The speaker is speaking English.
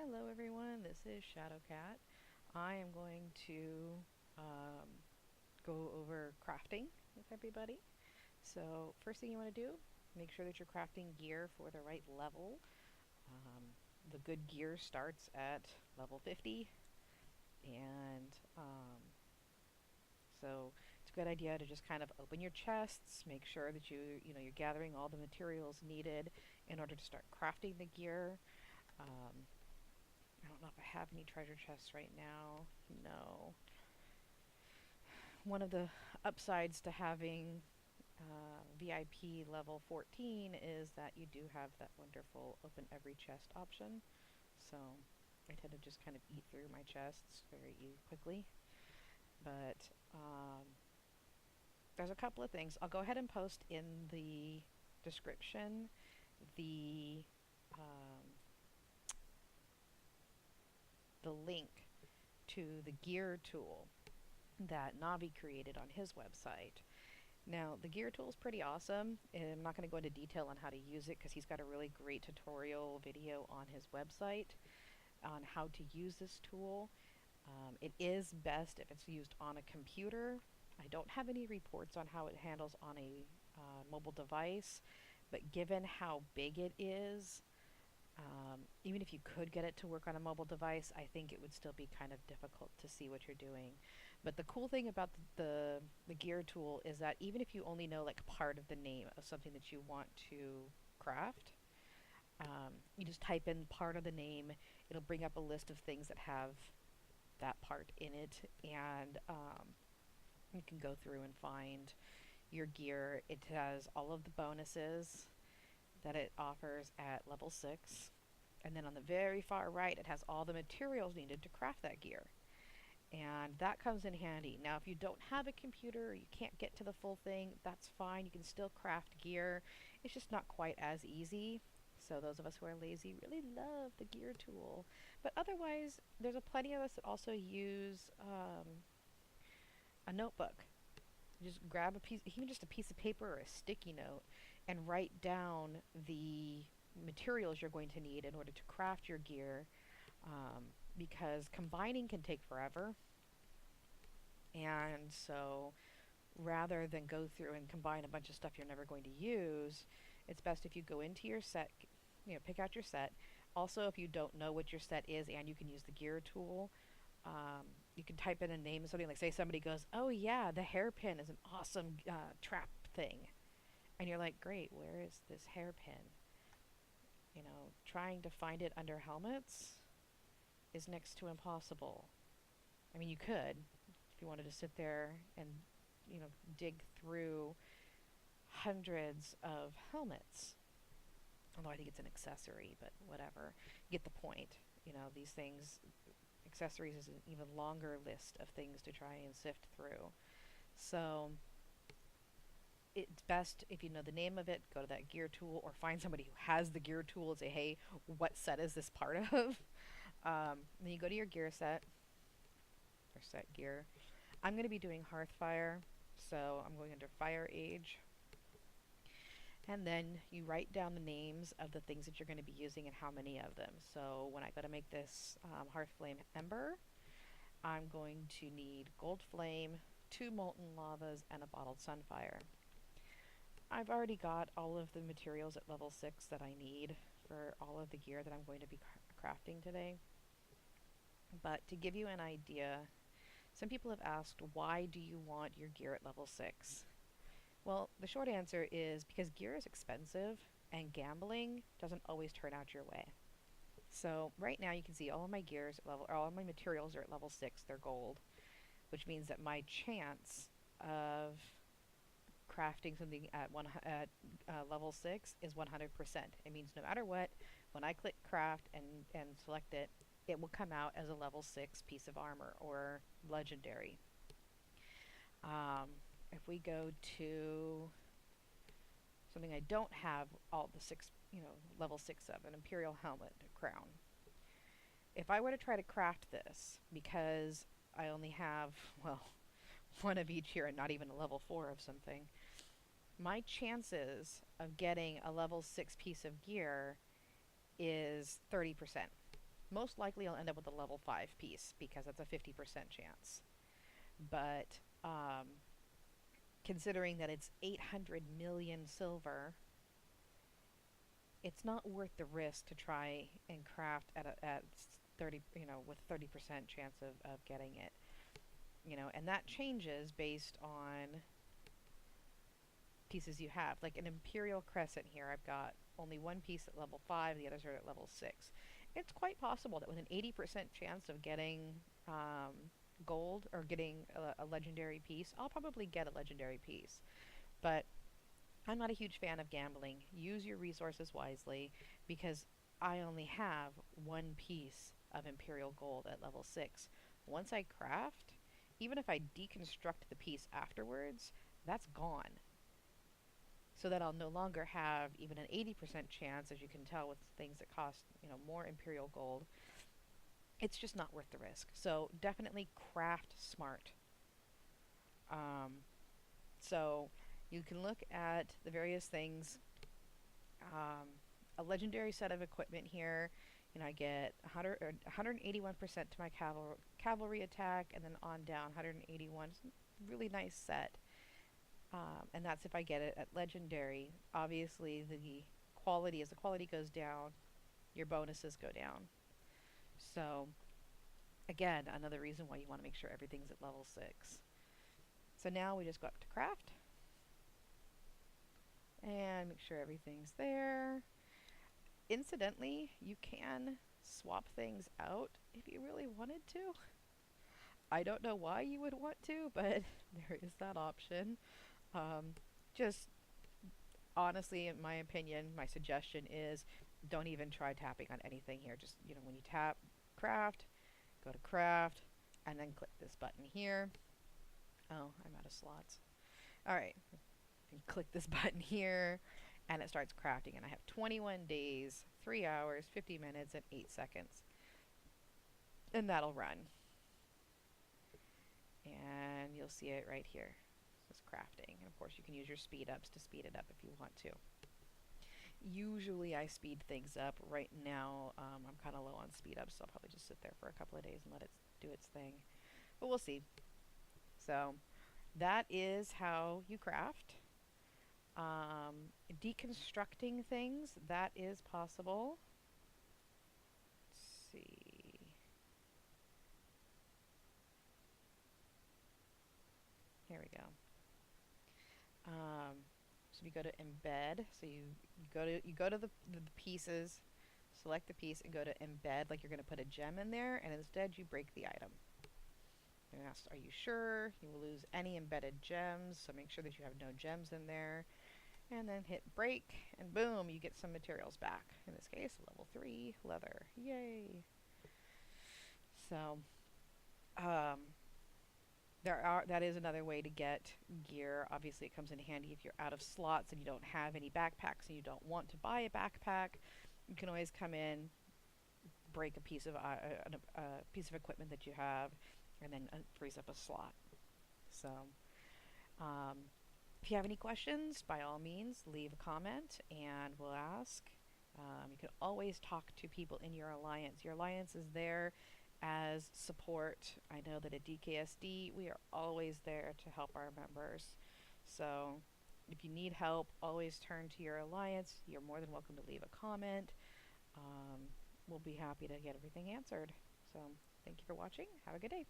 Hello everyone, this is Shadowcat. I am going to um, go over crafting with everybody. So first thing you want to do, make sure that you're crafting gear for the right level. Um, the good gear starts at level 50 and so it's a good idea to just kind of open your chests, make sure that you're gathering all the materials needed in order to start crafting the gear. Um, I don't know if I have any treasure chests right now. No. One of the upsides to having VIP level 14 is that you do have that wonderful open every chest option. So I tend to just kind of eat through my chests very quickly. But there's a couple of things. I'll go ahead and post in the description the um, the link to the gear tool that Navi created on his website. Now, the gear tool is pretty awesome, and I'm not going to go into detail on how to use it because he's got a really great tutorial video on his website on how to use this tool. It is best if it's used on a computer. I don't have any reports on how it handles on a mobile device, but given how big it is, even if you could get it to work on a mobile device, I think it would still be kind of difficult to see what you're doing. But the cool thing about the gear tool is that even if you only know like part of the name of something that you want to craft, you just type in part of the name. It'll bring up a list of things that have that part in it, and you can go through and find your gear. It has all of the bonuses that it offers at level 6. And then on the very far right, it has all the materials needed to craft that gear. And that comes in handy. Now, if you don't have a computer or you can't get to the full thing, that's fine. You can still craft gear. It's just not quite as easy. So those of us who are lazy really love the gear tool. But otherwise, there's a plenty of us that also use a notebook. You just grab a piece, even just a piece of paper or a sticky note, and write down the materials you're going to need in order to craft your gear, because combining can take forever. And so rather than go through and combine a bunch of stuff you're never going to use, it's best if you go into your set, pick out your set. Also, if you don't know what your set is and you can use the gear tool, you can type in a name of something, like say somebody goes, oh yeah, the hairpin is an awesome trap thing. And you're like, great, where is this hairpin? Trying to find it under helmets is next to impossible. I mean, you could, if you wanted to sit there and, dig through hundreds of helmets. Although I think it's an accessory, but whatever. You get the point. These things, accessories is an even longer list of things to try and sift through. So it's best if you know the name of it, go to that gear tool or find somebody who has the gear tool and say, hey, what set is this part of? Then you go to your gear set or set gear. I'm going to be doing Hearthfire, so I'm going under Fire Age. And then you write down the names of the things that you're going to be using and how many of them. So when I go to make this Hearthflame Ember, I'm going to need Gold Flame, 2 Molten Lavas, and a Bottled Sunfire. I've already got all of the materials at level 6 that I need for all of the gear that I'm going to be crafting today. But to give you an idea, some people have asked, why do you want your gear at level 6? Well, the short answer is because gear is expensive and gambling doesn't always turn out your way. So right now you can see all of my gears at level, or all of my materials are at level 6, they're gold, which means that my chance of crafting something at level 6 is 100%. It means no matter what, when I click craft and select it, it will come out as a level 6 piece of armor or legendary. If we go to something I don't have all the 6, level 6 of, an Imperial Helmet, a crown. If I were to try to craft this, because I only have, well, one of each here and not even a level 4 of something, my chances of getting a level 6 piece of gear is 30%. Most likely I'll end up with a level 5 piece because that's a 50% chance. But considering that it's 800 million silver, it's not worth the risk to try and craft at 30, with 30% chance of getting it. And that changes based on pieces you have. Like an Imperial Crescent here, I've got only one piece at level 5, the others are at level 6. It's quite possible that with an 80% chance of getting gold or getting a legendary piece, I'll probably get a legendary piece. But I'm not a huge fan of gambling. Use your resources wisely because I only have one piece of Imperial Gold at level 6. Once I craft, even if I deconstruct the piece afterwards, that's gone. So that I'll no longer have even an 80% chance, as you can tell with things that cost, more Imperial Gold. It's just not worth the risk. So definitely craft smart. Um, so you can look at the various things. A legendary set of equipment here. I get 181% to my cavalry attack, and then on down 181. It's a really nice set. And that's if I get it at legendary. Obviously, as the quality goes down, your bonuses go down. So, again, another reason why you want to make sure everything's at level 6. So now we just go up to craft. And make sure everything's there. Incidentally, you can swap things out if you really wanted to. I don't know why you would want to, but there is that option. Just honestly, in my opinion, my suggestion is don't even try tapping on anything here. Just, when you tap craft, go to craft, and then click this button here. Oh, I'm out of slots. Alright, click this button here, and it starts crafting, and I have 21 days, 3 hours, 50 minutes, and 8 seconds. And that'll run. And you'll see it right here. It's crafting. And of course, you can use your speed ups to speed it up if you want to. Usually I speed things up. Right now, I'm kind of low on speed ups, so I'll probably just sit there for a couple of days and let it do its thing. But we'll see. So, that is how you craft. Deconstructing things, that is possible. Let's see. Here we go. So we go to embed. So you go to the pieces, select the piece, and go to embed, like you're going to put a gem in there, and instead you break the item. You're asked, are you sure? You will lose any embedded gems, so make sure that you have no gems in there. And then hit break, and boom, you get some materials back. In this case, level 3 leather. Yay! So, that is another way to get gear. Obviously, it comes in handy if you're out of slots and you don't have any backpacks and you don't want to buy a backpack. You can always come in, break a piece of equipment that you have, and then frees up a slot. So, if you have any questions, by all means, leave a comment and we'll ask. You can always talk to people in your alliance. Your alliance is there as support. I know that at DKSD, we are always there to help our members. So if you need help, always turn to your alliance. You're more than welcome to leave a comment. We'll be happy to get everything answered. So thank you for watching. Have a good day.